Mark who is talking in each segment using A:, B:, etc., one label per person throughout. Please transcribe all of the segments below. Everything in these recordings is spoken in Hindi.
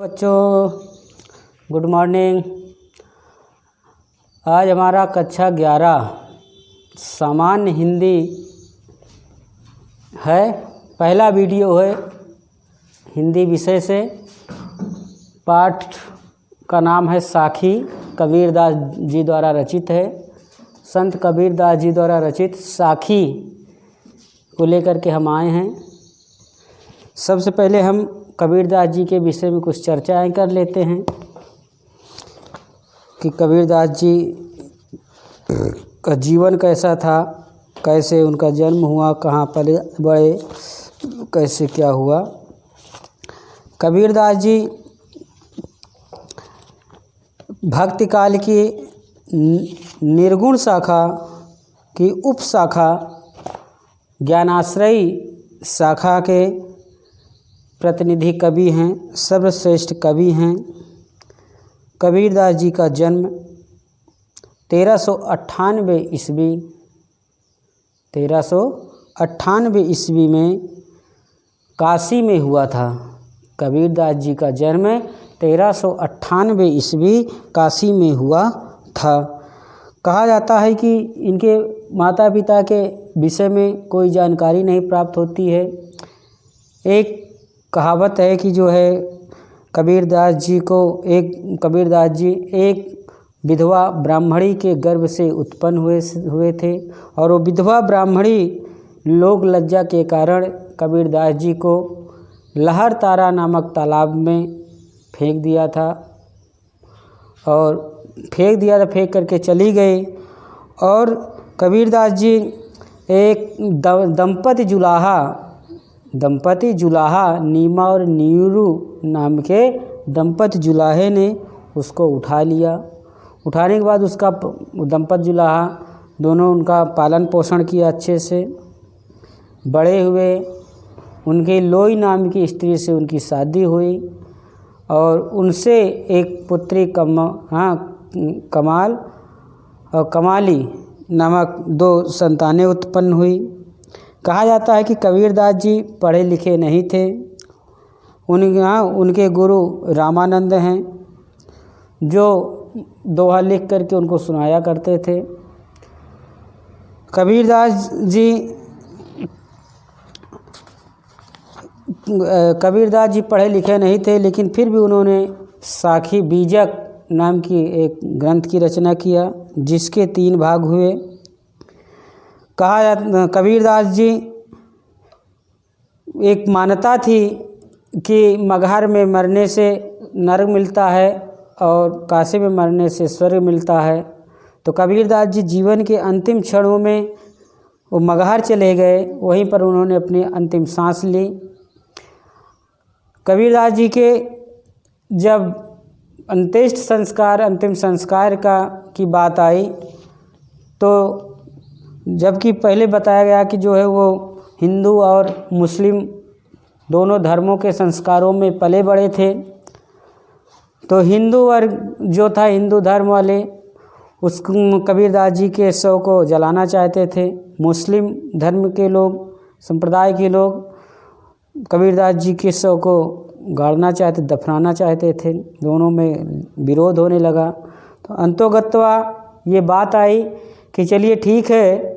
A: बच्चों गुड मॉर्निंग। आज हमारा कक्षा 11 सामान्य हिंदी है। पहला वीडियो है हिंदी विषय से। पाठ का नाम है साखी, कबीरदास जी द्वारा रचित है। संत कबीरदास जी द्वारा रचित साखी को लेकर के हम आए हैं। सबसे पहले हम कबीरदास जी के विषय में कुछ चर्चाएं कर लेते हैं कि कबीरदास जी का जीवन कैसा था, कैसे उनका जन्म हुआ, कहाँ पले बड़े, कैसे क्या हुआ। कबीरदास जी भक्ति काल की निर्गुण शाखा की उप शाखा ज्ञानाश्रयी शाखा के प्रतिनिधि कवि हैं, सर्वश्रेष्ठ कवि हैं। कबीरदास जी का जन्म 1398 ईस्वी में काशी में हुआ था। कबीरदास जी का जन्म 1398 ईस्वी काशी में हुआ था। कहा जाता है कि इनके माता पिता के विषय में कोई जानकारी नहीं प्राप्त होती है। एक कहावत है कि जो है कबीरदास जी एक विधवा ब्राह्मणी के गर्भ से उत्पन्न हुए थे और वो विधवा ब्राह्मणी लोक लज्जा के कारण कबीरदास जी को लहर तारा नामक तालाब में फेंक दिया था फेंक करके चली गई। और कबीरदास जी एक दंपति जुलाहा नीमा और नीरू नाम के दंपति जुलाहे ने उसको उठा लिया। उठाने के बाद उसका दंपति जुलाहा दोनों उनका पालन पोषण किया, अच्छे से बड़े हुए। उनके लोई नाम की स्त्री से उनकी शादी हुई और उनसे एक पुत्री कमाल और कमाली नामक 2 संतानें उत्पन्न हुई। कहा जाता है कि कबीरदास जी पढ़े लिखे नहीं थे। उनके गुरु रामानंद हैं जो दोहा लिख करके उनको सुनाया करते थे। कबीरदास जी पढ़े लिखे नहीं थे, लेकिन फिर भी उन्होंने साखी बीजक नाम की एक ग्रंथ की रचना किया जिसके 3 भाग हुए। कबीरदास जी एक मान्यता थी कि मगहर में मरने से नरक मिलता है और काशी में मरने से स्वर्ग मिलता है। तो कबीरदास जी जीवन के अंतिम क्षणों में वो मगहर चले गए, वहीं पर उन्होंने अपनी अंतिम सांस ली। कबीरदास जी के जब अंतिम संस्कार की बात आई तो जबकि पहले बताया गया कि जो है वो हिंदू और मुस्लिम दोनों धर्मों के संस्कारों में पले बड़े थे, तो हिंदू वर्ग जो था, हिंदू धर्म वाले उस कबीरदास जी के शव को जलाना चाहते थे। मुस्लिम धर्म के लोग, संप्रदाय के लोग कबीरदास जी के शव को दफनाना चाहते थे। दोनों में विरोध होने लगा। तो अंतोगत्वा ये बात आई कि चलिए ठीक है,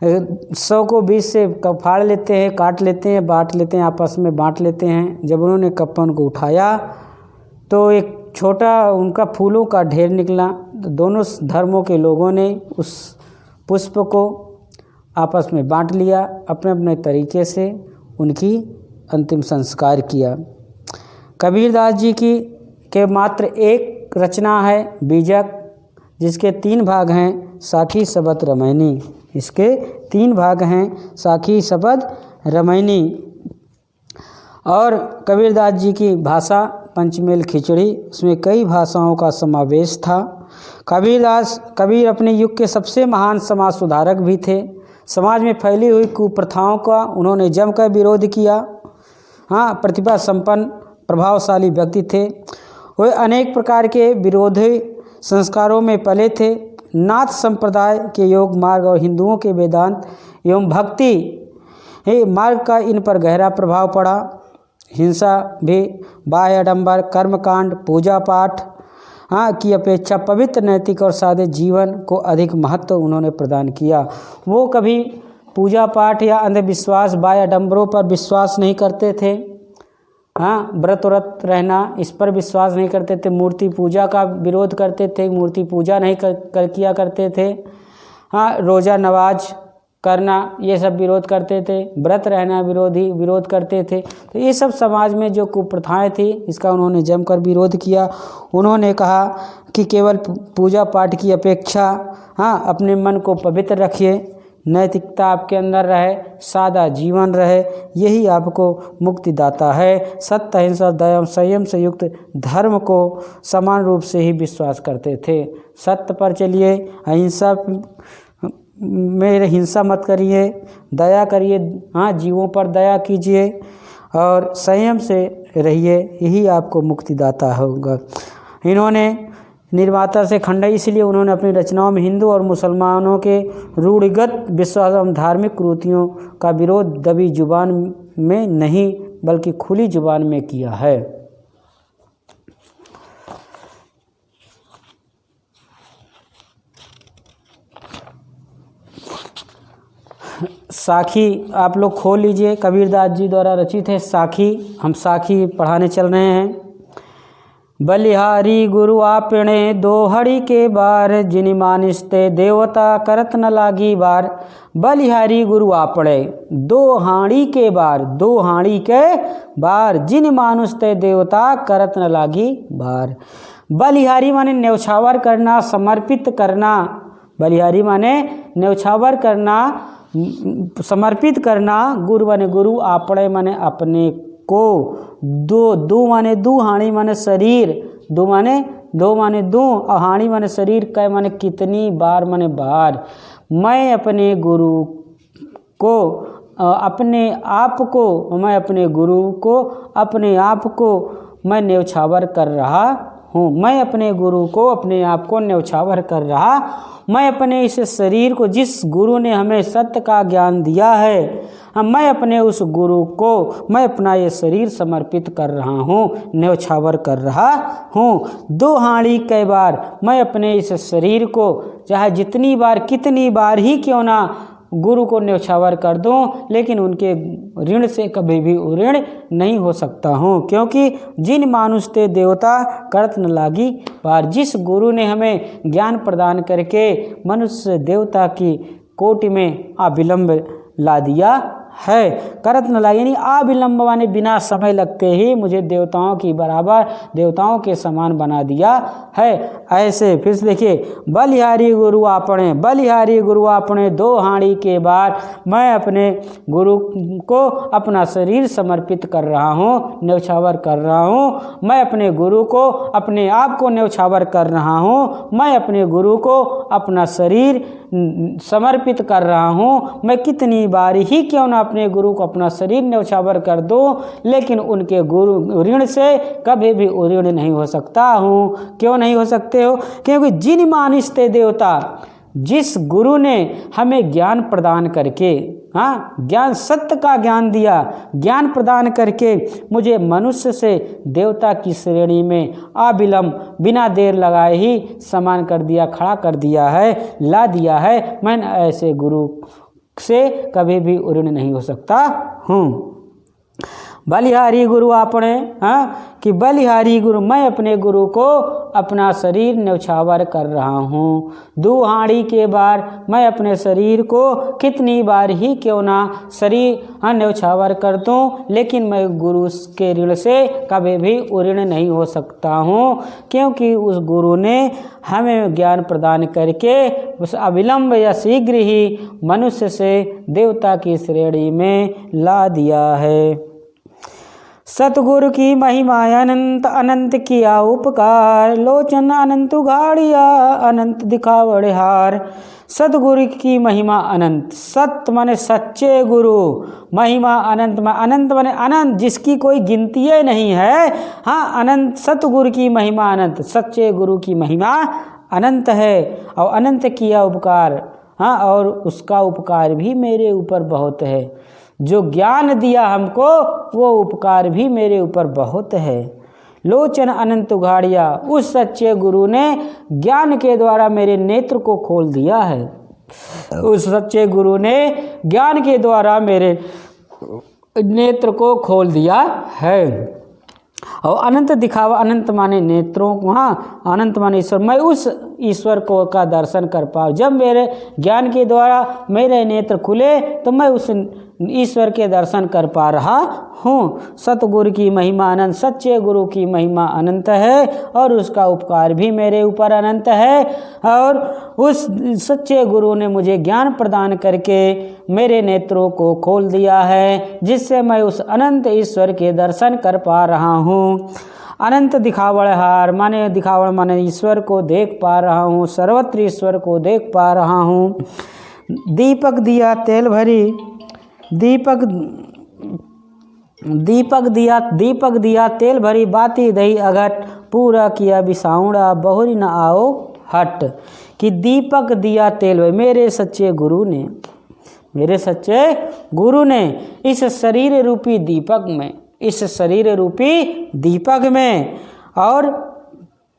A: 100 को 20 से फाड़ लेते हैं, काट लेते हैं, बांट लेते हैं, आपस में बांट लेते हैं। जब उन्होंने कफन को उठाया तो एक छोटा उनका फूलों का ढेर निकला। तो दोनों धर्मों के लोगों ने उस पुष्प को आपस में बांट लिया, अपने अपने तरीके से उनकी अंतिम संस्कार किया। कबीरदास जी के मात्र एक रचना है बीजक, जिसके 3 भाग हैं, साखी शबद रामायणी। इसके 3 भाग हैं, साखी शबद रामायणी। और कबीरदास जी की भाषा पंचमेल खिचड़ी, उसमें कई भाषाओं का समावेश था। कबीर अपने युग के सबसे महान समाज सुधारक भी थे। समाज में फैली हुई कुप्रथाओं का उन्होंने जमकर विरोध किया। प्रतिभा संपन्न प्रभावशाली व्यक्ति थे। वे अनेक प्रकार के विरोधी संस्कारों में पले थे। नाथ संप्रदाय के योग मार्ग और हिंदुओं के वेदांत एवं भक्ति मार्ग का इन पर गहरा प्रभाव पड़ा। हिंसा भी बाह्य आडंबर, कर्मकांड, पूजा पाठ की अपेक्षा पवित्र, नैतिक और सादे जीवन को अधिक महत्व उन्होंने प्रदान किया। वो कभी पूजा पाठ या अंधविश्वास, बाह्य आडंबरों पर विश्वास नहीं करते थे। व्रत रहना, इस पर विश्वास नहीं करते थे। मूर्ति पूजा का विरोध करते थे, मूर्ति पूजा नहीं किया करते थे। रोज़ा नमाज करना ये सब विरोध करते थे। व्रत रहना विरोध करते थे। तो ये सब समाज में जो कुप्रथाएं थी, इसका उन्होंने जमकर विरोध किया। उन्होंने कहा कि केवल पूजा पाठ की अपेक्षा अपने मन को पवित्र रखिए, नैतिकता आपके अंदर रहे, सादा जीवन रहे, यही आपको मुक्ति दाता है। सत्य, अहिंसा, दया, संयम से युक्त धर्म को समान रूप से ही विश्वास करते थे। सत्य पर चलिए, अहिंसा में हिंसा मत करिए, दया करिए, जीवों पर दया कीजिए और संयम से रहिए, यही आपको मुक्तिदाता होगा। इन्होंने निर्माता से खंडन, इसलिए उन्होंने अपनी रचनाओं में हिंदू और मुसलमानों के रूढ़िगत विश्वास एवं धार्मिक कृतियों का विरोध दबी जुबान में नहीं बल्कि खुली जुबान में किया है। साखी आप लोग खोल लीजिए, कबीरदास जी द्वारा रचित है साखी। हम साखी पढ़ाने चल रहे हैं। बलिहारी गुरु आपने दोहड़ी के बार, जिनि मानिस्ते देवता करत न लागी बार। बलिहारी गुरु आपने दो हाड़ी के बार, दो हाड़ी के बार, जिनि मानुस्ते देवता करत न लागी बार। बलिहारी माने न्यौछावर करना, समर्पित करना। बलिहारी माने न्यौछावर करना, समर्पित करना। गुरु माने गुरु, आपणे माने अपने को, दो माने दो, हाणी माने शरीर, दो माने दो और हाणी माने शरीर, कै माने कितनी, बार माने बार। मैं अपने गुरु को, अपने आप को, मैं अपने गुरु को, अपने आप को मैं न्यौछावर कर रहा हूँ। मैं अपने गुरु को, अपने आप को न्यौछावर कर रहा। मैं अपने इस शरीर को, जिस गुरु ने हमें सत्य का ज्ञान दिया है, मैं अपने उस गुरु को, मैं अपना ये शरीर समर्पित कर रहा हूँ, न्यौछावर कर रहा हूँ। दो हाड़ी कई बार, मैं अपने इस शरीर को चाहे जितनी बार, कितनी बार ही क्यों ना गुरु को न्यौछावर कर दूं, लेकिन उनके ऋण से कभी भी ऋण नहीं हो सकता हूं। क्योंकि जिन मानुस्ते देवता करत न लागी पार, जिस गुरु ने हमें ज्ञान प्रदान करके मनुष्य देवता की कोटि में अविलंब ला दिया है। करत न लागी यानी अविलंब माने बिना समय लगते ही मुझे देवताओं की बराबर, देवताओं के समान बना दिया है। ऐसे फिर से देखिए, बलिहारी गुरु आपने, बलिहारी गुरु आपने दो हाड़ी के बार, मैं अपने गुरु को अपना शरीर समर्पित कर रहा हूँ, न्यौछावर कर रहा हूँ। मैं अपने गुरु को, अपने आप को न्यौछावर कर रहा हूँ। मैं अपने गुरु को अपना शरीर समर्पित कर रहा हूँ। मैं कितनी बार ही क्यों ना अपने गुरु को अपना शरीर न्यौछावर कर दूं, लेकिन उनके गुरु ऋण से कभी भी ऋण नहीं हो सकता हूँ। क्यों नहीं हो सकते हो? क्योंकि जिन मानिस्ते देवता, जिस गुरु ने हमें ज्ञान प्रदान करके, ज्ञान, सत्य का ज्ञान दिया, ज्ञान प्रदान करके मुझे मनुष्य से देवता की श्रेणी में अविलंब बिना देर लगाए ही समान कर दिया, खड़ा कर दिया है, ला दिया है। मैं ऐसे गुरु से कभी भी ऋण नहीं हो सकता हूँ। बलिहारी गुरु आपने, कि बलिहारी गुरु, मैं अपने गुरु को अपना शरीर न्यौछावर कर रहा हूँ। दो हाड़ी के बार, मैं अपने शरीर को कितनी बार ही क्यों ना शरीर न्यौछावर कर दूँ, लेकिन मैं गुरु के ऋण से कभी भी ऋण नहीं हो सकता हूँ। क्योंकि उस गुरु ने हमें ज्ञान प्रदान करके उस अविलंब या शीघ्र ही मनुष्य से देवता की श्रेणी में ला दिया है। सतगुरु की महिमा अनंत, अनंत किया उपकार, लोचन अनंत उघाड़िया, अनंत दिखावड़े हार। सतगुरु की महिमा अनंत, सत्य माने सच्चे गुरु, महिमा अनंत, अनंत माने अनंत, जिसकी कोई गिनती नहीं है। अनंत, सतगुरु की महिमा अनंत, सच्चे गुरु की महिमा अनंत है। और अनंत किया उपकार, और उसका उपकार भी मेरे ऊपर बहुत है। जो ज्ञान दिया हमको वो उपकार भी मेरे ऊपर बहुत है। लोचन अनंत उघाड़िया, उस सच्चे गुरु ने ज्ञान के द्वारा मेरे नेत्र को खोल दिया है। उस सच्चे गुरु ने ज्ञान के द्वारा मेरे नेत्र को खोल दिया है। और अनंत दिखावा, अनंत माने नेत्रों को, हाँ अनंत माने ईश्वर, मैं उस ईश्वर को का दर्शन कर पाऊँ। जब मेरे ज्ञान के द्वारा मेरे नेत्र खुले तो मैं उस ईश्वर के दर्शन कर पा रहा हूँ। सतगुरु की महिमा अनंत, सच्चे गुरु की महिमा अनंत है और उसका उपकार भी मेरे ऊपर अनंत है। और उस सच्चे गुरु ने मुझे ज्ञान प्रदान करके मेरे नेत्रों को खोल दिया है, जिससे मैं उस अनंत ईश्वर के दर्शन कर पा रहा हूँ। अनंत दिखावड़हार माने, दिखावड़ माने ईश्वर को देख पा रहा हूँ, सर्वत्र ईश्वर को देख पा रहा हूँ। दीपक दिया तेल भरी, दीपक दिया तेल भरी, बाती दही अघट, पूरा किया बिसाऊड़ा, बहुरी न आओ हट। कि दीपक दिया तेल भरी, मेरे सच्चे गुरु ने, मेरे सच्चे गुरु ने इस शरीर रूपी दीपक में, इस शरीर रूपी दीपक में और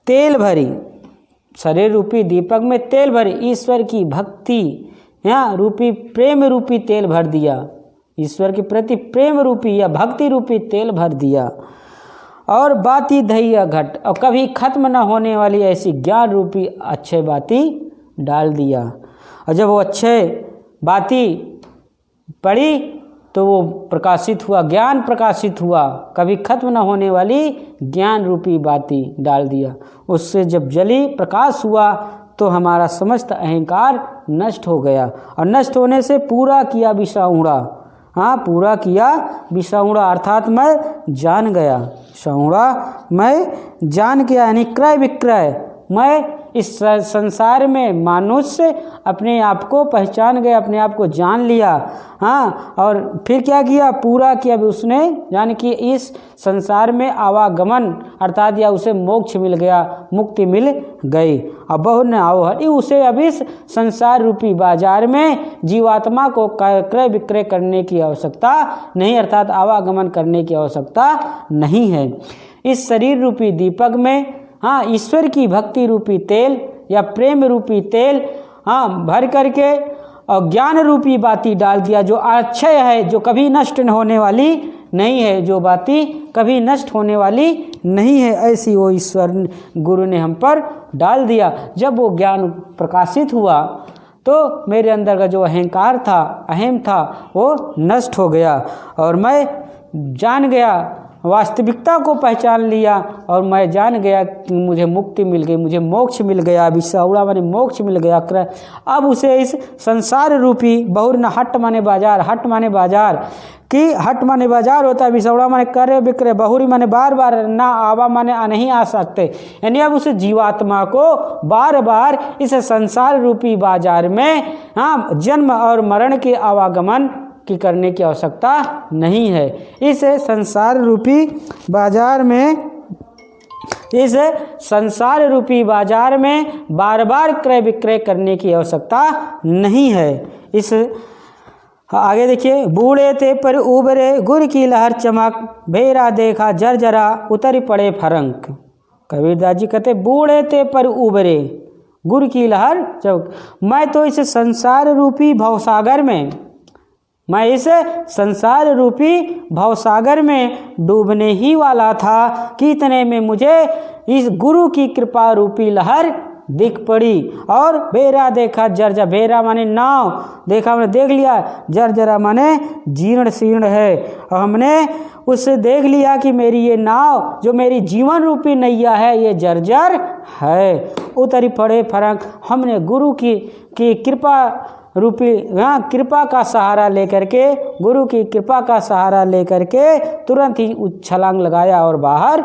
A: तेल भरी, शरीर रूपी दीपक में तेल भरी ईश्वर की भक्ति या रूपी प्रेम रूपी तेल भर दिया। ईश्वर के प्रति प्रेम रूपी या भक्ति रूपी तेल भर दिया। और बाती दहिया घट, और कभी खत्म न होने वाली ऐसी ज्ञान रूपी अच्छे बाती डाल दिया। और जब वो अच्छे बाती पड़ी तो वो प्रकाशित हुआ, ज्ञान प्रकाशित हुआ, कभी खत्म न होने वाली ज्ञान रूपी बाती डाल दिया। उससे जब जली प्रकाश हुआ तो हमारा समस्त अहंकार नष्ट हो गया। और नष्ट होने से पूरा किया विसाऊड़ा, हाँ पूरा किया विसाऊड़ा अर्थात मैं जान गया। साऊड़ा मैं जान गया, यानी क्रय विक्रय, मैं इस संसार में मनुष्य अपने आप को पहचान गया, अपने आप को जान लिया। हाँ, और फिर क्या किया, पूरा किया भी उसने, यानी कि इस संसार में आवागमन अर्थात या उसे मोक्ष मिल गया, मुक्ति मिल गई। अब बहु न आओ हरि, उसे अब इस संसार रूपी बाजार में जीवात्मा को क्रय विक्रय करने की आवश्यकता नहीं, अर्थात आवागमन करने की आवश्यकता नहीं है। इस शरीर रूपी दीपक में हाँ ईश्वर की भक्ति रूपी तेल या प्रेम रूपी तेल हाँ भर करके और ज्ञान रूपी बाती डाल दिया, जो अक्षय है, जो कभी नष्ट होने वाली नहीं है, जो बाती कभी नष्ट होने वाली नहीं है, ऐसी वो ईश्वर गुरु ने हम पर डाल दिया। जब वो ज्ञान प्रकाशित हुआ तो मेरे अंदर का जो अहंकार था, अहम था, वो नष्ट हो गया और मैं जान गया, वास्तविकता को पहचान लिया और मैं जान गया कि मुझे मुक्ति मिल गई, मुझे मोक्ष मिल गया। विसाऊड़ा माने मोक्ष मिल गया। अब उसे इस संसार रूपी बहुर न हट माने बाजार, हट माने बाजार कि हट माने बाजार होता है, विसाऊड़ा माने करे विक्रय, बहुरी माने बार बार, ना आवा माने नहीं आ सकते, यानी अब उस जीवात्मा को बार बार इस संसार रूपी बाजार में हाँ जन्म और मरण के आवागमन की करने की आवश्यकता नहीं है। इस संसार रूपी बाजार में, इस संसार रूपी बाजार में बार बार क्रय विक्रय करने की आवश्यकता नहीं है। इस आगे देखिए, बूढ़े थे पर उबरे, गुर की लहर चमक, भेरा देखा जर्जरा, उतर पड़े फरंक। कबीरदास जी कहते बूढ़े थे पर उबरे, गुर की लहर चमक। मैं तो इस संसार रूपी भवसागर में, मैं इस संसार रूपी भवसागर में डूबने ही वाला था कि इतने में मुझे इस गुरु की कृपा रूपी लहर दिख पड़ी। और बेरा देखा जर्जरा, बेरा माने नाव, देखा हमने देख लिया, जर्जरा माने जीर्ण शीर्ण है, और हमने उससे देख लिया कि मेरी ये नाव जो मेरी जीवन रूपी नैया है ये जर्जर है। उतरी पड़े फरंक, हमने गुरु की कृपा रूपी हाँ कृपा का सहारा लेकर के, गुरु की कृपा का सहारा लेकर के तुरंत ही छलांग लगाया और बाहर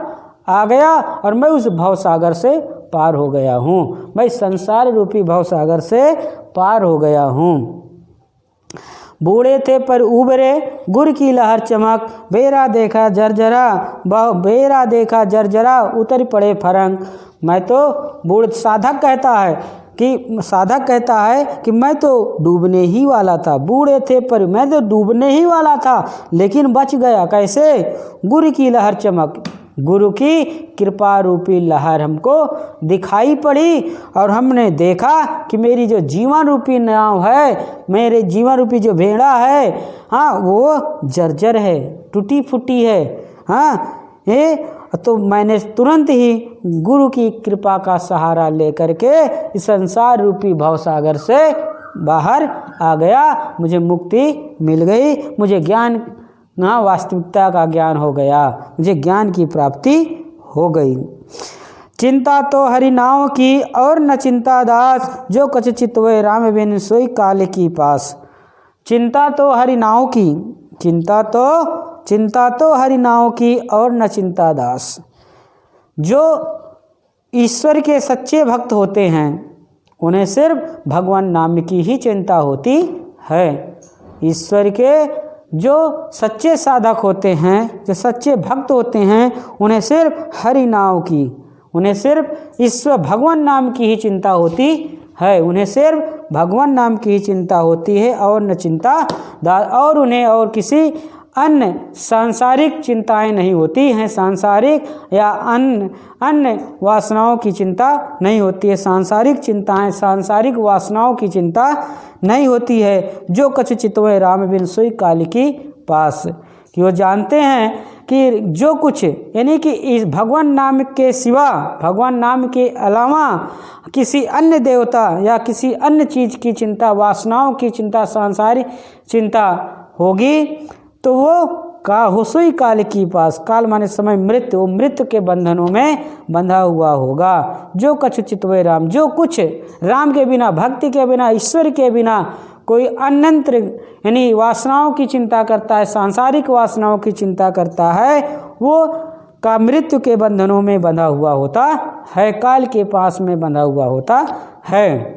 A: आ गया और मैं उस भवसागर से पार हो गया हूँ। मैं संसार रूपी भवसागर से पार हो गया हूँ। बूढ़े थे पर उबरे, गुर की लहर चमक, बेरा देखा जर्जरा, बेरा देखा जर्जरा, उतर पड़े फरंक। मैं तो बूढ़ साधक कहता है कि साधक कहता है कि मैं तो डूबने ही वाला था, बूढ़े थे पर मैं तो डूबने ही वाला था, लेकिन बच गया। कैसे? गुरु की लहर चमक, गुरु की कृपा रूपी लहर हमको दिखाई पड़ी और हमने देखा कि मेरी जो जीवन रूपी नाव है, मेरे जीवन रूपी जो भेड़ा है, हाँ वो जर्जर है, टूटी फूटी है। हाँ तो मैंने तुरंत ही गुरु की कृपा का सहारा लेकर के इस संसार रूपी भवसागर से बाहर आ गया, मुझे मुक्ति मिल गई, मुझे ज्ञान वास्तविकता का ज्ञान हो गया, मुझे ज्ञान की प्राप्ति हो गई। चिंता तो हरि नाव की और न चिंता दास, जो कछ चितवे राम बिन सोई काल की पास। चिंता तो हरि नाव की, चिंता तो हरि नाव की और न चिंता दास। जो ईश्वर के सच्चे भक्त होते हैं उन्हें सिर्फ भगवान नाम की ही चिंता होती है। ईश्वर के जो सच्चे साधक होते हैं, जो सच्चे भक्त होते हैं, उन्हें सिर्फ हरि नाम की, उन्हें सिर्फ ईश्वर भगवान नाम की ही चिंता होती है, उन्हें सिर्फ भगवान नाम की ही चिंता होती है और न चिंता और उन्हें और किसी अन्य सांसारिक चिंताएं नहीं होती हैं, सांसारिक या अन्य वासनाओं की चिंता नहीं होती है, सांसारिक चिंताएं, सांसारिक वासनाओं की चिंता नहीं होती है। जो कछ चितवे राम बिन सोई काल की पास, कि वो जानते हैं कि जो कुछ, यानी कि इस भगवान नाम के सिवा, भगवान नाम के अलावा किसी अन्य देवता या किसी अन्य चीज़ की चिंता, वासनाओं की चिंता, सांसारिक चिंता होगी तो वो का होसुई काल की पास, काल माने समय, मृत्यु, वो मृत्यु के बंधनों में बंधा हुआ होगा। जो कछु चितवे राम, जो कुछ राम के बिना, भक्ति के बिना, ईश्वर के बिना कोई अन्यंत्र यानी वासनाओं की चिंता करता है, सांसारिक वासनाओं की चिंता करता है, वो का मृत्यु के बंधनों में बंधा हुआ होता है, काल के पास में बंधा हुआ होता है।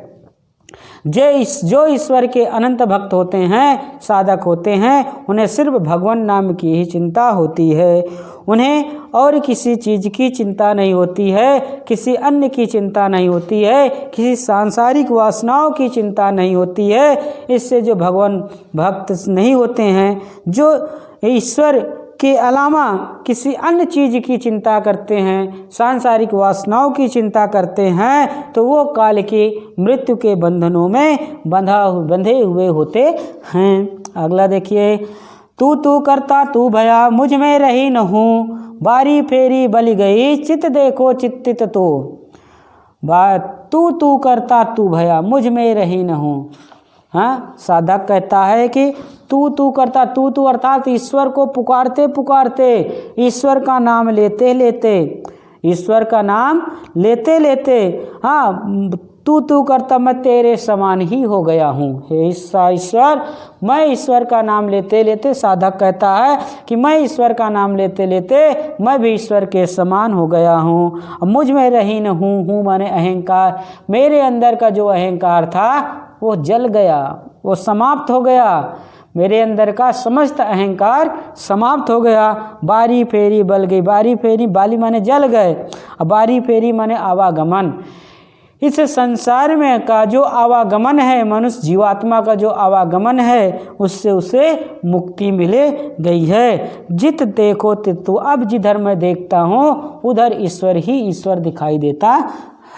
A: जो ईश्वर के अनंत भक्त होते हैं, साधक होते हैं, उन्हें सिर्फ भगवान नाम की ही चिंता होती है, उन्हें और किसी चीज़ की चिंता नहीं होती है, किसी अन्य की चिंता नहीं होती है, किसी सांसारिक वासनाओं की चिंता नहीं होती है। इससे जो भगवान भक्त नहीं होते हैं, जो ईश्वर के अलावा किसी अन्य चीज़ की चिंता करते हैं, सांसारिक वासनाओं की चिंता करते हैं, तो वो काल की मृत्यु के बंधनों में बंधे हुए होते हैं। अगला देखिए, तू करता तू भया मुझ में रही न हूँ, बारी फेरी बलि गई चित देखो चित्तित तो। तू करता तू भया मुझ में रही न हूँ। हाँ, साधक कहता है कि तू करता, तू अर्थात ईश्वर को पुकारते पुकारते, ईश्वर का नाम लेते लेते, ईश्वर का नाम लेते लेते, हाँ तू करता मैं तेरे समान ही हो गया हूँ। हे ईश्वर, मैं ईश्वर का नाम लेते लेते, साधक कहता है कि मैं ईश्वर का नाम लेते लेते मैं भी ईश्वर के समान हो गया हूँ। मुझ में रही न हूँ माने अहंकार, मेरे अंदर का जो अहंकार था वो जल गया, वो समाप्त हो गया, मेरे अंदर का समस्त अहंकार समाप्त हो गया। बारी फेरी बल गई, बारी फेरी, बाली माने जल गए, बारी फेरी माने आवागमन। इस संसार में का जो आवागमन है, मनुष्य जीवात्मा का जो आवागमन है, उससे उसे मुक्ति मिले गई है। जित देखो तित, तो अब जिधर मैं देखता हूँ उधर ईश्वर ही ईश्वर दिखाई देता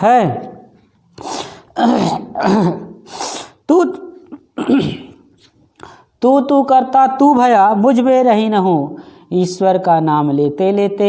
A: है। तू करता तू भया मुझ में रही न हूँ। ईश्वर का नाम लेते लेते,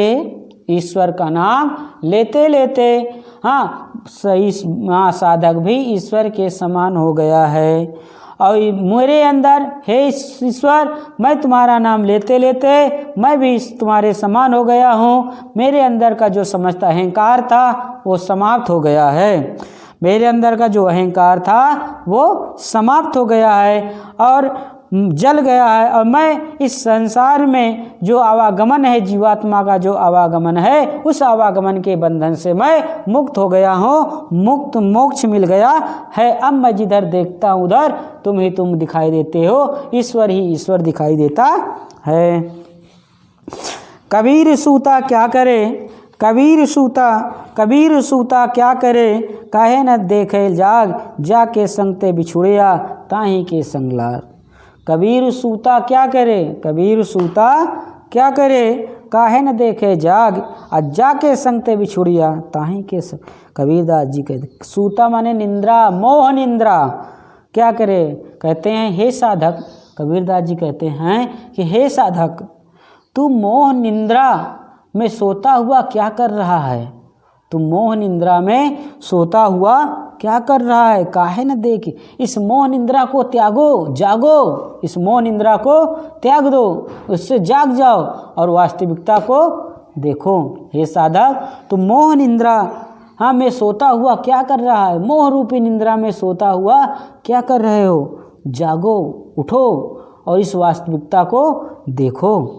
A: ईश्वर का नाम लेते लेते, हाँ सही साधक भी ईश्वर के समान हो गया है। और मेरे अंदर, हे ईश्वर, मैं तुम्हारा नाम लेते लेते मैं भी तुम्हारे समान हो गया हूँ। मेरे अंदर का जो समस्त अहंकार था वो समाप्त हो गया है, मेरे अंदर का जो अहंकार था वो समाप्त हो गया है और जल गया है। और मैं इस संसार में जो आवागमन है, जीवात्मा का जो आवागमन है, उस आवागमन के बंधन से मैं मुक्त हो गया हूँ, मुक्त मोक्ष मिल गया है। अब मैं जिधर देखता हूँ उधर तुम ही तुम दिखाई देते हो, ईश्वर ही ईश्वर दिखाई देता है। कबीर सूता क्या करे, कबीर सूता क्या करे, काहे न देखे जाग, जाके संगते बिछुड़िया ताही के संगलार। कबीर सूता क्या करे, कबीर सूता क्या करे, काहे न देखे जाग, और जाके संगते बिछुड़िया ताही के संग। कबीरदास जी कहते, सूता माने निंद्रा, मोह निंद्रा क्या करे, कहते हैं हे साधक, कबीरदास जी कहते हैं कि हे साधक, तू मोह निंद्रा में सोता हुआ क्या कर रहा है, तू मोह निंद्रा में सोता हुआ क्या कर रहा है, काहे न देखे। इस मोह निंद्रा को त्यागो, जागो, इस मोह निंद्रा को त्याग दो, उससे जाग जाओ और वास्तविकता को देखो। हे साधक, तू मोह निंद्रा हाँ में सोता हुआ क्या कर रहा है, मोह रूपी निंद्रा में सोता हुआ क्या कर रहे हो, जागो, उठो और इस वास्तविकता को देखो।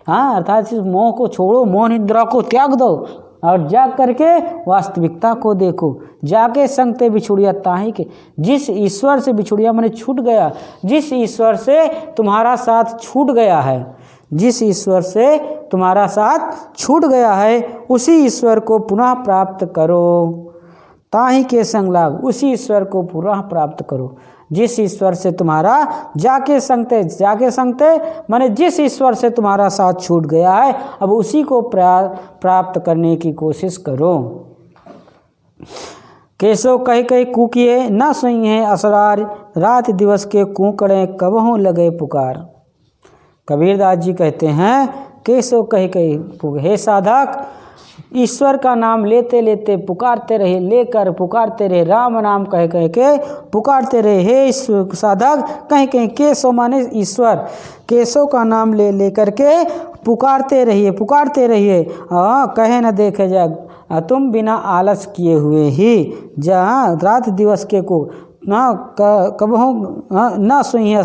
A: हाँ, अर्थात इस मोह को छोड़ो, मोह निद्रा को त्याग दो और जाग करके वास्तविकता को देखो। जाके संगते बिछुड़िया ताही के, जिस ईश्वर से बिछुड़िया मैंने छूट गया, जिस ईश्वर से तुम्हारा साथ छूट गया है, जिस ईश्वर से तुम्हारा साथ छूट गया है, उसी ईश्वर को पुनः प्राप्त करो ताही के संग लाभ। उसी ईश्वर को पुनः प्राप्त करो जिस ईश्वर से तुम्हारा जाके संगते माने जिस ईश्वर से तुम्हारा साथ छूट गया है, अब उसी को प्राप्त करने की कोशिश करो। केशव कह कह कूकिए न सुई है असरार, रात दिवस के कूकड़े कबहों लगे पुकार। कबीरदास जी कहते हैं केशव कह कह, हे साधक, ईश्वर का नाम लेते लेते पुकारते रहे, लेकर पुकारते रहे, राम नाम कह कह के पुकारते रहे। हे साधक, कहीं कहीं केशव माने ईश्वर, केशव का नाम ले करके पुकारते रहिए। कहे न देखे जाए, तुम बिना आलस किए हुए ही, जहाँ रात दिवस के को कबहों न सुई,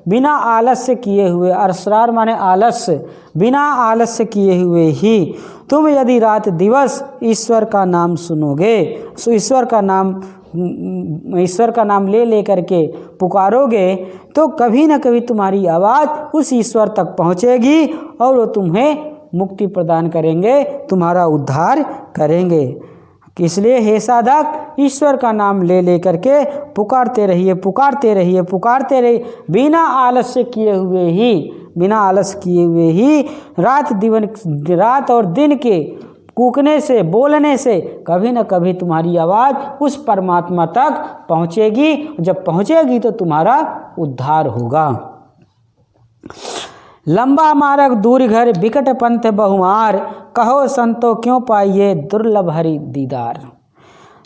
A: बिना आलस्य किए हुए, असरार माने आलस्य, बिना आलस्य किए हुए ही तुम यदि रात दिवस ईश्वर का नाम सुनोगे, सो ईश्वर का नाम ले करके पुकारोगे, तो कभी न कभी तुम्हारी आवाज़ उस ईश्वर तक पहुँचेगी और वो तुम्हें मुक्ति प्रदान करेंगे, तुम्हारा उद्धार करेंगे। इसलिए हे साधक, ईश्वर का नाम ले करके पुकारते रहिए, बिना आलस्य किए हुए ही रात और दिन के कूकने से, बोलने से कभी न कभी तुम्हारी आवाज़ उस परमात्मा तक पहुँचेगी। जब पहुँचेगी तो तुम्हारा उद्धार होगा। लंबा मार्ग दूर घर, बिकट पंथ बहुमार, कहो संतो क्यों पाइए दुर्लभ हरि दीदार।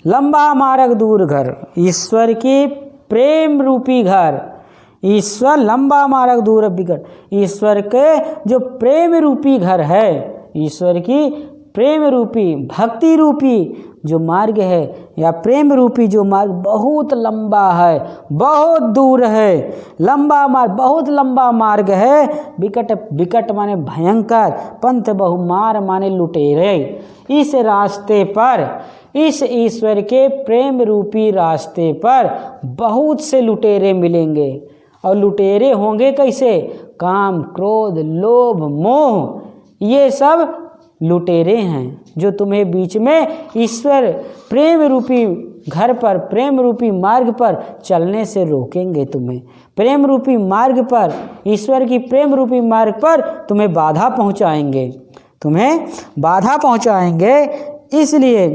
A: लंबा मार्ग दूर घर, ईश्वर की प्रेम रूपी घर, ईश्वर लंबा मार्ग दूर बिकट, ईश्वर के जो प्रेम रूपी घर है, ईश्वर की प्रेम रूपी भक्ति रूपी जो मार्ग है, या प्रेम रूपी जो मार्ग बहुत लंबा है, बहुत दूर है, लंबा मार्ग, बहुत लंबा मार्ग है। बिकट माने भयंकर, पंथ बहुमार माने लुटेरे। इस रास्ते पर, इस ईश्वर के प्रेम रूपी रास्ते पर बहुत से लुटेरे मिलेंगे। और लुटेरे होंगे कैसे? काम, क्रोध, लोभ, मोह, ये सब लुटेरे हैं जो तुम्हें बीच में ईश्वर प्रेम रूपी घर पर, प्रेम रूपी मार्ग पर चलने से रोकेंगे। तुम्हें प्रेम रूपी मार्ग पर, ईश्वर की प्रेम रूपी मार्ग पर तुम्हें बाधा पहुंचाएंगे। इसलिए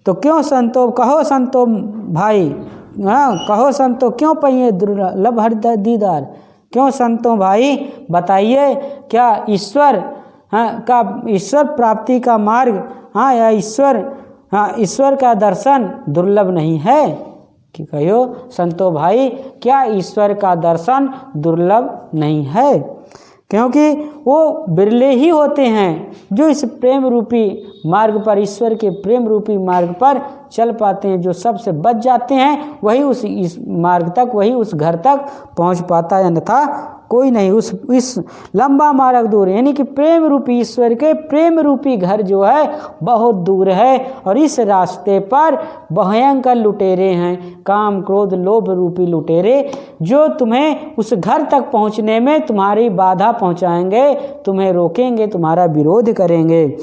A: तो क्यों संतो, कहो संतो भाई, कहो संतो क्यों पाइए दुर्लभ हरि दीदार। क्यों संतो भाई बताइए, क्या ईश्वर ईश्वर प्राप्ति का मार्ग, या ईश्वर का दर्शन दुर्लभ नहीं है? कि कहो संतो भाई, क्या ईश्वर का दर्शन दुर्लभ नहीं है? क्योंकि वो बिरले ही होते हैं जो इस प्रेम रूपी मार्ग पर, ईश्वर के प्रेम रूपी मार्ग पर चल पाते हैं। जो सबसे बच जाते हैं वही इस मार्ग तक, वही उस घर तक पहुंच पाता है, अन्यथा कोई नहीं। इस लंबा मार्ग दूर, यानी कि प्रेम रूपी ईश्वर के प्रेम रूपी घर जो है बहुत दूर है। और इस रास्ते पर भयंकर लुटेरे हैं, काम, क्रोध, लोभ रूपी लुटेरे, जो तुम्हें उस घर तक पहुंचने में तुम्हारी बाधा पहुंचाएंगे, तुम्हें रोकेंगे, तुम्हारा विरोध करेंगे।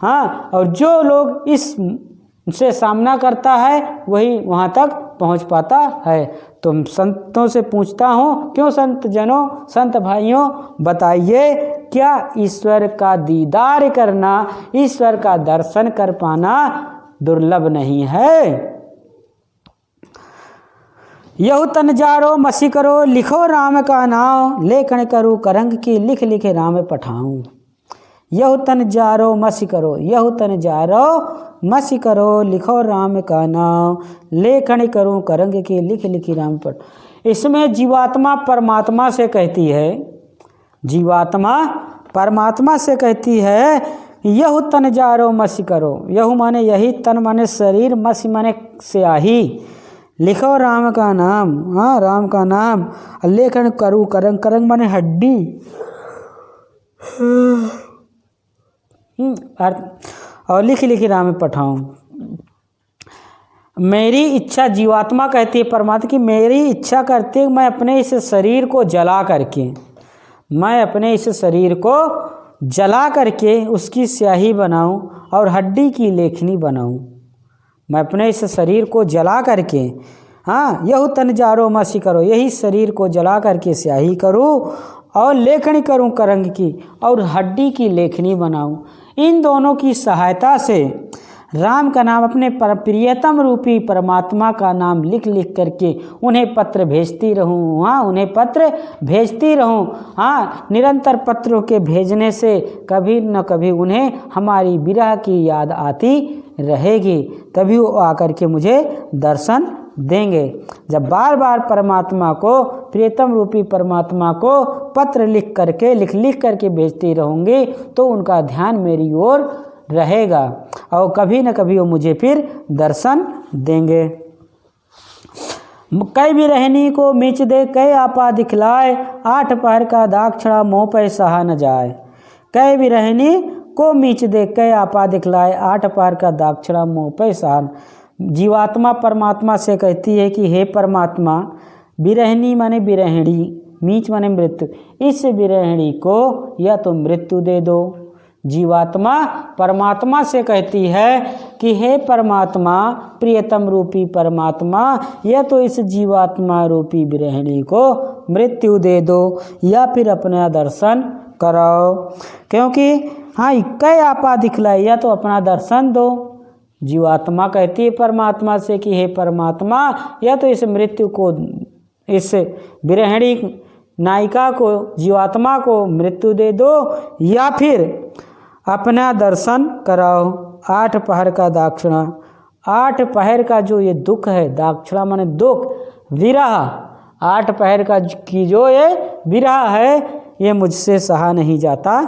A: हाँ, और जो लोग इस से सामना करता है वही वहाँ तक पहुँच पाता है। तो संतों से पूछता हूँ, क्यों संत जनों, संत भाइयों, बताइए क्या ईश्वर का दीदार करना, ईश्वर का दर्शन कर पाना दुर्लभ नहीं है? यहु तन जारो मसी करो, लिखो राम का नाम, लेखन करूँ करंग की, लिख लिखे राम पठाऊँ। यहु तन जारो मसी करो, यहु तन जारो मसी करो, लिखो राम का नाम, लेखन करूँ करंग की, लिख लिखी राम पठ। इसमें जीवात्मा परमात्मा से कहती है, जीवात्मा परमात्मा से कहती है, यहु तन जारो मसी करो। यहु माने यही, तन माने शरीर, मसी माने स्याही, लिखो राम का नाम, हाँ राम का नाम, लेखन करूँ करंग, करंग माने हड्डी, और लिखी लिखी राम में पठाऊँ। मेरी इच्छा, जीवात्मा कहती है परमात्मा की, मेरी इच्छा करती है मैं अपने इस शरीर को जला करके, मैं अपने इस शरीर को जला करके उसकी स्याही बनाऊं और हड्डी की लेखनी बनाऊं। मैं अपने इस शरीर को जला करके, हाँ, यहु तन जारो मसी करो, यही शरीर को जला करके स्याही करूं और लेखनी करूं करंग की, और हड्डी की लेखनी बनाऊं। इन दोनों की सहायता से राम का नाम, अपने प्रियतम रूपी परमात्मा का नाम लिख लिख करके उन्हें पत्र भेजती रहूं, हाँ उन्हें पत्र भेजती रहूं। हाँ, निरंतर पत्रों के भेजने से कभी न कभी उन्हें हमारी विरह की याद आती रहेगी, तभी वो आकर के मुझे दर्शन देंगे। जब बार बार परमात्मा को, प्रियतम रूपी परमात्मा को पत्र लिख करके, लिख करके भेजती रहूँगी तो उनका ध्यान मेरी ओर रहेगा और कभी न कभी वो मुझे फिर दर्शन देंगे। कई भी रहनी को मीच दे, कई आपा दिखलाए, 8 पहर का दाक्षिणा मोह पे सहा न जाए। कई भी रहनी को मीच दे, कई आपा दिखलाए, 8 पहर का दाक्षिणा मोह पे सहा। जीवात्मा परमात्मा से कहती है कि हे परमात्मा, बिरहनी माने बिरहणी, मीच माने मृत्यु, इस बिरहणी को या तो मृत्यु दे दो। जीवात्मा परमात्मा से कहती है कि हे परमात्मा, प्रियतम रूपी परमात्मा, या तो इस जीवात्मा रूपी बिरहणी को मृत्यु दे दो या फिर अपना दर्शन कराओ। क्योंकि हाँ, कई आपा दिखलाई, या तो अपना दर्शन दो। जीवात्मा कहती है परमात्मा से कि हे परमात्मा, या तो इस मृत्यु को, इस बिरहणी नायिका को, जीवात्मा को मृत्यु दे दो या फिर अपना दर्शन कराओ। 8 पहर का दाक्षिणा, 8 पहर का जो ये दुख है, दाक्षिणा माने दुख, विरह, 8 पहर का की जो ये विरह है, ये मुझसे सहा नहीं जाता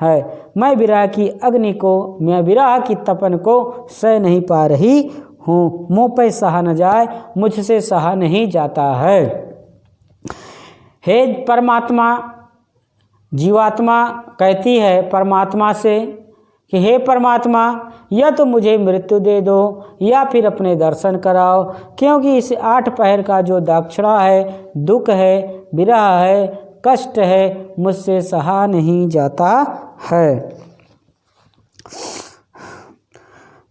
A: है। मैं विरह की अग्नि को, मैं विरह की तपन को सह नहीं पा रही हूँ। मुँह पे सहा न जाए, मुझसे सहा नहीं जाता है। हे परमात्मा, जीवात्मा कहती है परमात्मा से कि हे परमात्मा, या तो मुझे मृत्यु दे दो या फिर अपने दर्शन कराओ, क्योंकि इस 8 पहर का जो दाक्षिणा है, दुख है, विरह है, कष्ट है, मुझसे सहा नहीं जाता है।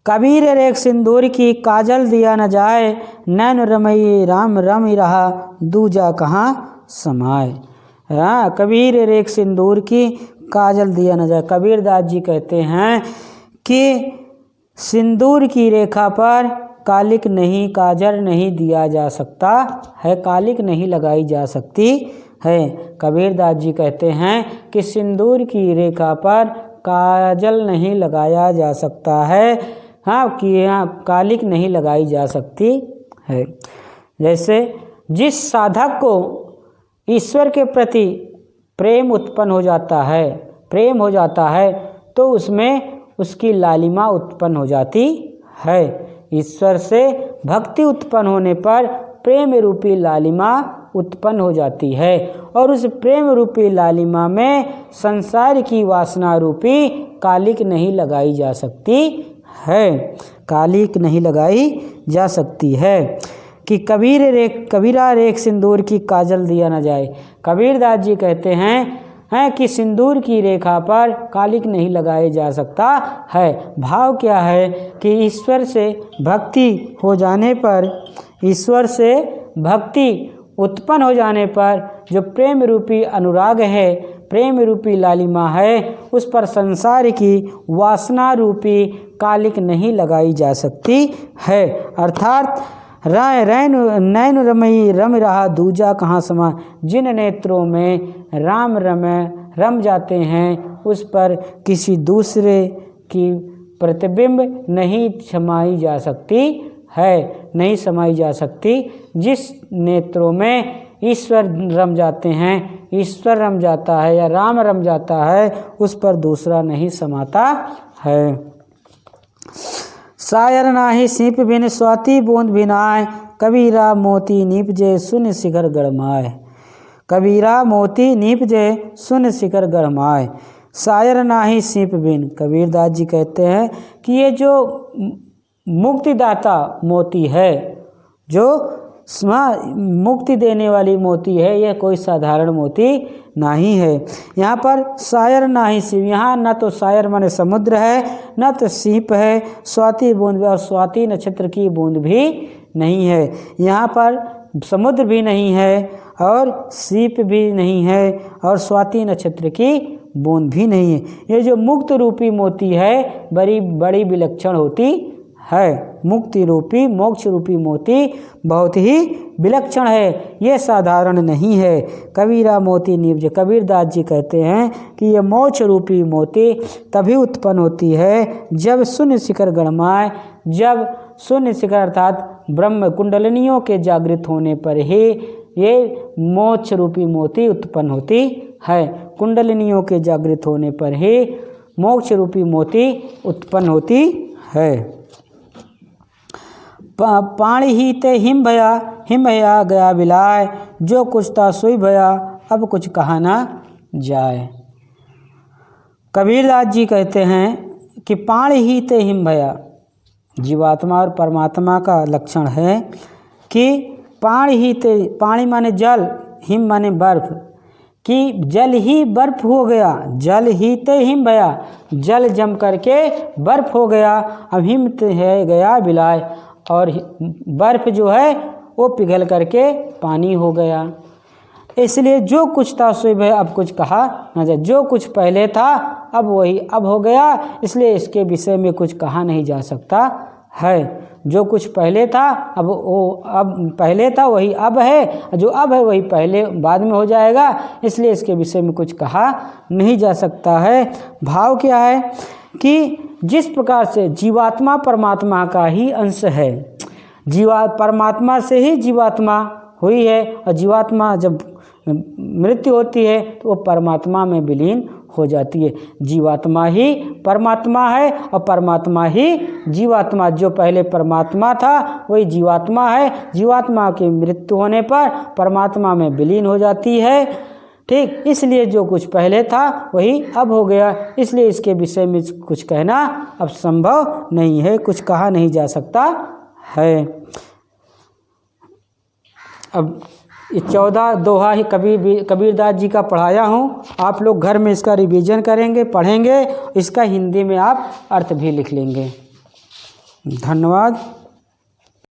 A: कबीर रेख सिंदूर की, काजल दिया न जाए, नैन रमई राम रमई रहा, दूजा कहाँ समाए। हाँ, कबीर रेख सिंदूर की, काजल दिया न जाए। कबीरदास जी कहते हैं कि सिंदूर की रेखा पर कालिक नहीं, काजल नहीं दिया जा सकता है, कालिक नहीं लगाई जा सकती है। कबीरदास जी कहते हैं कि सिंदूर की रेखा पर काजल नहीं लगाया जा सकता है, हाँ, कि यहाँ कालिक नहीं लगाई जा सकती है। जैसे जिस साधक को ईश्वर के प्रति प्रेम उत्पन्न हो जाता है, प्रेम हो जाता है, तो उसमें उसकी लालिमा उत्पन्न हो जाती है। ईश्वर से भक्ति उत्पन्न होने पर प्रेम रूपी लालिमा उत्पन्न हो जाती है और उस प्रेम रूपी लालिमा में संसार की वासना रूपी कालिक नहीं लगाई जा सकती है, कालिक नहीं लगाई जा सकती है। कि कबीरा रेख सिंदूर की, काजल दिया न जाए। कबीरदास जी कहते हैं हैं कि सिंदूर की रेखा पर कालिक नहीं लगाया जा सकता है। भाव क्या है कि ईश्वर से भक्ति हो जाने पर, ईश्वर से भक्ति उत्पन्न हो जाने पर जो प्रेम रूपी अनुराग है, प्रेम रूपी लालिमा है, उस पर संसार की वासना रूपी कालिक नहीं लगाई जा सकती है। अर्थात नैन रमई रम रहा दूजा कहाँ समा, जिन नेत्रों में राम रम जाते हैं उस पर किसी दूसरे की प्रतिबिंब नहीं समाई जा सकती है, नहीं समाई जा सकती। जिस नेत्रों में ईश्वर रम जाते हैं, ईश्वर रम जाता है या राम रम जाता है, उस पर दूसरा नहीं समाता है। सायर नाहि सीप बिन स्वाति बूंद बिनाय, कबीरा मोती नीपजे सुन शिखर गढ़माय। कबीरा मोती नीपजे सुन शिखर गढ़माय। सायर नाहि सीप बिन, कबीरदास जी कहते हैं कि ये जो मुक्तिदाता मोती है, जो मुक्ति देने वाली मोती है, यह कोई साधारण मोती नहीं है। यहाँ पर सायर नाही सीप, यहाँ न तो सायर माने समुद्र है, न तो सीप है, स्वाति बूंद और स्वाति नक्षत्र की बूंद भी नहीं है। यहाँ पर समुद्र भी नहीं है और सीप भी नहीं है और स्वाति नक्षत्र की बूंद भी नहीं है। ये जो मुक्त रूपी मोती है बड़ी विलक्षण होती है। मुक्ति रूपी मोक्ष रूपी मोती बहुत ही विलक्षण है, ये साधारण नहीं है। कबीरा मोती निपजे, कबीरदास जी कहते हैं कि ये मोक्ष रूपी मोती तभी उत्पन्न होती है जब शून्य शिखर गढ़माए, जब शून्य शिखर अर्थात ब्रह्म कुंडलिनियों के जागृत होने पर ही ये मोक्ष रूपी मोती उत्पन्न होती है। कुंडलिनियों के जागृत होने पर ही मोक्ष रूपी मोती उत्पन्न होती है। पाणी ही ते हिम भया गया बिलाय, जो कुछ था सोई भया अब कुछ कहा ना जाए। कबीरदास जी कहते हैं कि पाणी ही ते हिम भया, जीवात्मा और परमात्मा का लक्षण है कि पाणी ही ते, पानी माने जल, हिम माने बर्फ, कि जल ही बर्फ हो गया, जल ही ते हिम भया, जल जम करके बर्फ हो गया। अब हिम ते है गया बिलाय, और बर्फ जो है वो पिघल करके पानी हो गया। इसलिए जो कुछ था सो भय अब कुछ कहा ना जाए, जो कुछ पहले था अब वही अब हो गया, इसलिए इसके विषय में कुछ कहा नहीं जा सकता है। जो कुछ पहले था अब वो अब पहले था वही अब है, जो अब है वही पहले बाद में हो जाएगा, इसलिए इसके विषय में कुछ कहा नहीं जा सकता है। भाव क्या है कि जिस प्रकार से जीवात्मा परमात्मा का ही अंश है, परमात्मा से ही जीवात्मा हुई है, और जीवात्मा जब मृत्यु होती है तो वो परमात्मा में विलीन हो जाती है। जीवात्मा ही परमात्मा है और परमात्मा ही जीवात्मा, जो पहले परमात्मा था वही जीवात्मा है। जीवात्मा की मृत्यु होने पर परमात्मा में विलीन हो जाती है। ठीक, इसलिए जो कुछ पहले था वही अब हो गया, इसलिए इसके विषय में कुछ कहना अब संभव नहीं है, कुछ कहा नहीं जा सकता है। अब ये 14 दोहा ही कबीरदास जी का पढ़ाया हूँ, आप लोग घर में इसका रिवीजन करेंगे, पढ़ेंगे, इसका हिंदी में आप अर्थ भी लिख लेंगे। धन्यवाद।